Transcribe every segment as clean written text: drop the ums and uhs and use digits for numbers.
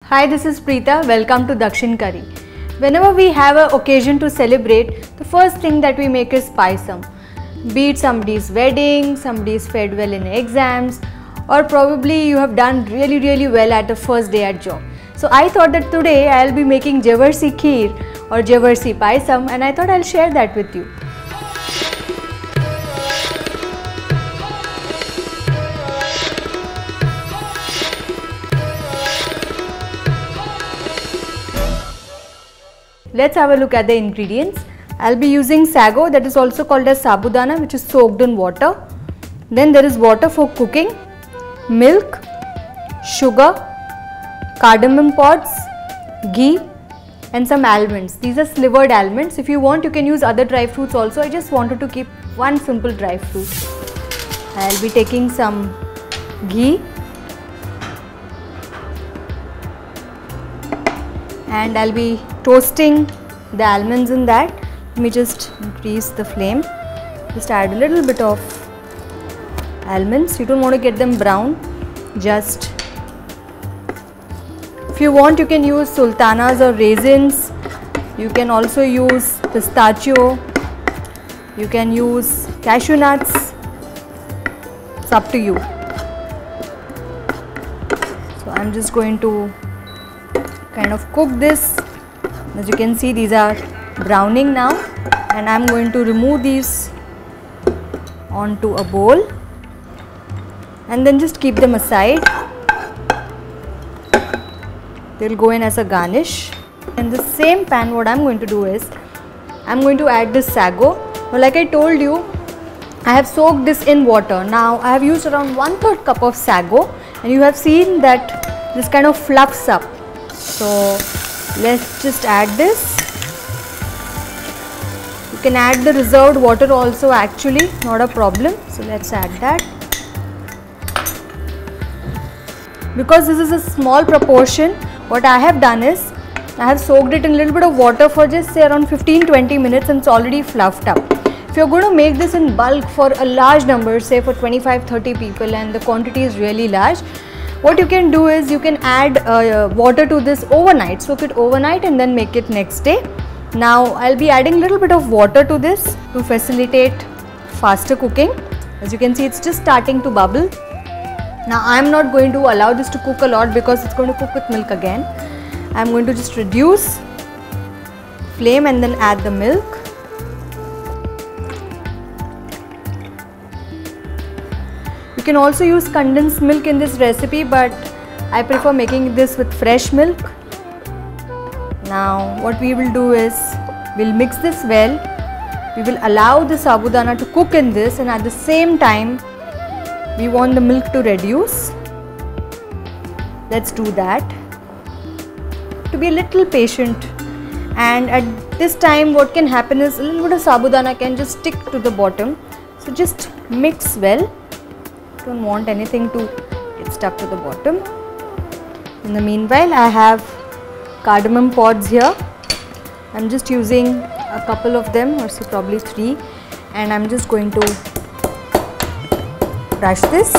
Hi, this is Preetha. Welcome to Dakshin Curry. Whenever we have an occasion to celebrate, the first thing that we make is Payasam. Be it somebody's wedding, somebody's fared well in exams, or probably you have done really well at the first day at job. So I thought that today I'll be making Javvarisi Kheer or Javvarisi Payasam, and I thought I'll share that with you. Let's have a look at the ingredients. I'll be using Sago, that is also called as Sabudana, which is soaked in water. Then there is water for cooking, milk, sugar, cardamom pods, ghee and some almonds. These are slivered almonds. If you want, you can use other dry fruits also. I just wanted to keep one simple dry fruit. I'll be taking some ghee and I'll be toasting the almonds in that. Let me just increase the flame. Just add a little bit of almonds. You don't want to get them brown. Just, if you want, you can use sultanas or raisins. You can also use pistachio. You can use cashew nuts. It's up to you. So I'm just going to kind of cook this. As you can see, these are browning now, and I'm going to remove these onto a bowl and then just keep them aside. They'll go in as a garnish. In the same pan, what I'm going to do is I'm going to add this sago. Now, like I told you, I have soaked this in water. Now I have used around 1/3 cup of sago, and you have seen that this kind of fluffs up. So let's just add this. You can add the reserved water also, actually, not a problem. So let's add that. Because this is a small proportion, what I have done is I have soaked it in a little bit of water for just say around 15-20 minutes, and it's already fluffed up. If you're going to make this in bulk for a large number, say for 25-30 people, and the quantity is really large, what you can do is you can add water to this overnight, soak it overnight and then make it next day. Now I'll be adding a little bit of water to this to facilitate faster cooking. As you can see, it's just starting to bubble. Now I'm not going to allow this to cook a lot because it's going to cook with milk again. I'm going to just reduce flame and then add the milk. You can also use condensed milk in this recipe, but I prefer making this with fresh milk. Now what we will do is we'll mix this well. We will allow the sabudana to cook in this, and at the same time we want the milk to reduce. Let's do that. To be a little patient, and at this time what can happen is a little bit of sabudana can just stick to the bottom. So just mix well. Don't want anything to get stuck to the bottom. In the meanwhile, I have cardamom pods here. I'm just using a couple of them, or say probably 3, and I'm just going to crush this.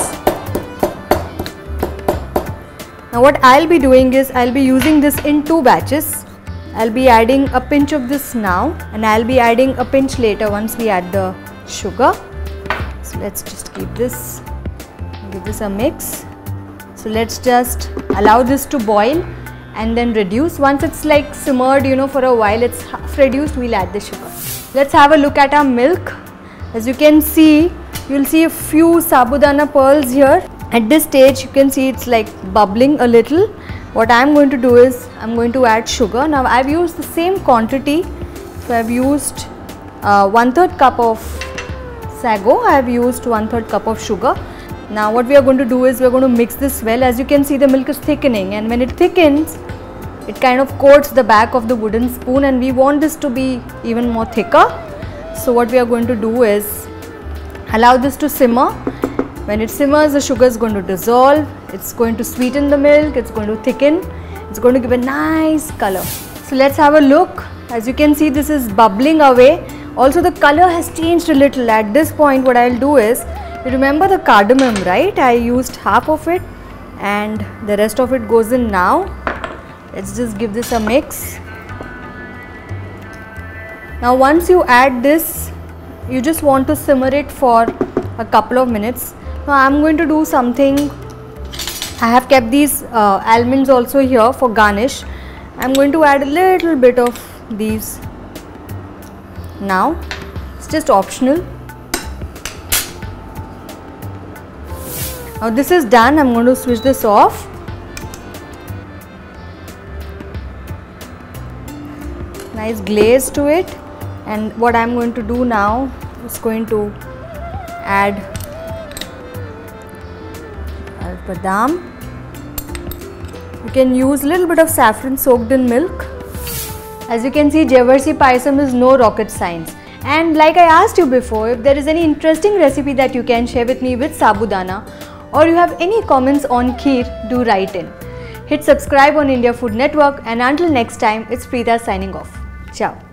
Now what I'll be doing is I'll be using this in 2 batches. I'll be adding a pinch of this now, and I'll be adding a pinch later once we add the sugar. So let's just keep this. Give this a mix. So let's just allow this to boil and then reduce. Once it's like simmered, for a while, it's half reduced, we'll add the sugar. Let's have a look at our milk. As you can see, you'll see a few sabudana pearls here. At this stage, you can see it's like bubbling a little. What I'm going to do is I'm going to add sugar. Now I've used the same quantity. So I've used 1/3 cup of sago. I've used 1/3 cup of sugar. Now what we are going to do is we are going to mix this well. As you can see, the milk is thickening, and when it thickens, it kind of coats the back of the wooden spoon, and we want this to be even more thicker. So what we are going to do is allow this to simmer. When it simmers, the sugar is going to dissolve. It's going to sweeten the milk. It's going to thicken. It's going to give a nice color. So let's have a look. As you can see, this is bubbling away. Also, the color has changed a little. At this point, what I'll do is, you remember the cardamom, right? I used half of it and the rest of it goes in now. Let's just give this a mix. Now once you add this, you just want to simmer it for a couple of minutes. Now I'm going to do something. I have kept these almonds also here for garnish. I'm going to add a little bit of these now. It's just optional. Now this is done. I'm going to switch this off. Nice glaze to it. And what I'm going to do now is going to add badam. You can use a little bit of saffron soaked in milk. As you can see, Javvarisi Payasam is no rocket science. And like I asked you before, if there is any interesting recipe that you can share with me with Sabudana, or you have any comments on Kheer, do write in. Hit subscribe on India Food Network, and until next time, it's Preetha signing off. Ciao.